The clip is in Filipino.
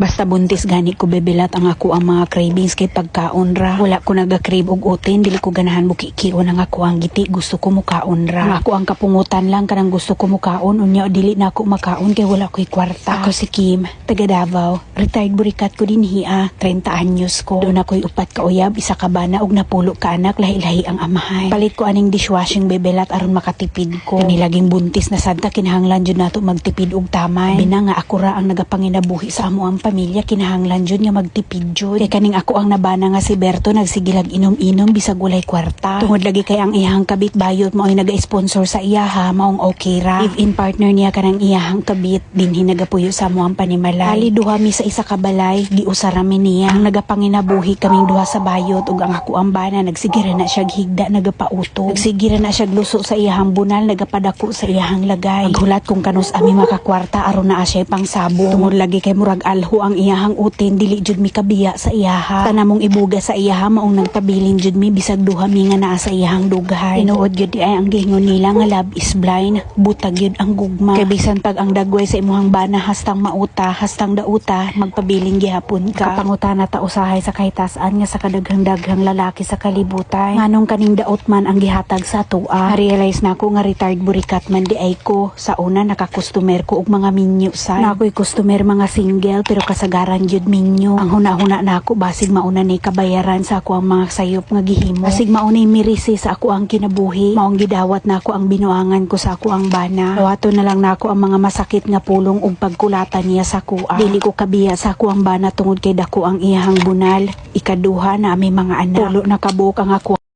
Basta buntis gani ko bebelat ang ako ang mga cravings kay pagkaon ra. Wala ko naga-crave og utin, dili ko ganahan mo kikion ang ako ang giti, gusto ko mukaon ra. Ang ako ang kapungutan lang kanang gusto ko mukaon, unya dili na ako makaon kay wala ko'y kwarta. Ako si Kim, taga Davao. Retired burikat ko din hiya, 30 anyos ko. Doon ako'y upat ka uyab, isa ka bana og napulo ka anak, lahi-lahi ang amahay. Palit ko aning dishwashing bebelat aron makatipid ko. Kani laging buntis na sadta kinahanglan jud nato magtipid og tamay. Bina nga ako ra ang nagapanginabuhi sa amo ang pamilya, kinahanglan jud nga magtipid jud. Kay kaning ako ang nabana nga si Berto nagsigilag inom-inom bisag walay kwarta. Tungod lagi kay ang iyahang kabit bayot mo ay naga-sponsor sa iyaha, maong okay ra. Live-in partner niya kanang iyahang kabit dinhi nagapuyo sa amo ang panimalay. Ali duha mi sa isa ka balay, giusara mi niya. Ang nagapanginabuhi kaming duha sa bayot ug ang ako ang bana nagsigira na siya higda nagapauto. Nagsigira na siya luso sa iyahang bunal, nagapadako sa iyahang lagay. Aghulat kung kanus ami makakwarta aron naa siya pang sabo. Tungod lagi kay murag alho ang iyahang utin, dili jud mi kabiya sa iyaha. Tanamong ibuga sa iyaha maong nagpabilin jud mi bisag duha mi nga naa sa iyahang dughay. Tinuod jud ay ang giingon nila nga love is blind, butag yun ang gugma. Kay bisan pag ang dagway sa imuhang bana hastang mauta, hastang dauta, magpabiling gihapon ka. Kapangutana ta usahay sa kahitasan nga sa kadaghang-daghang lalaki sa kalibutan. Nganong kaning daot man ang gihatag sa tua. Na-realize na ako nga retired burikat man di ay ko. Sa una nakakustomer ko og mga minyo sa. Na ako'y customer mga single pero kasagaran jud minyo. Ang huna-huna na ako basig mauna ni kabayaran sa ako ang mga sayop nga gihimo. Basig mauna mirisi sa ako ang kinabuhi. Maong gidawat na ako ang binuangan ko sa ako ang bana. Dawato na lang na ako ang mga masakit nga pulong ug pagkulatan niya sa kuha. Dili ko kabiya sa ako ang bana tungod kay dako ang iyahang bunal. Ikaduha na ami mga anak. Pulo na kabuok ang ako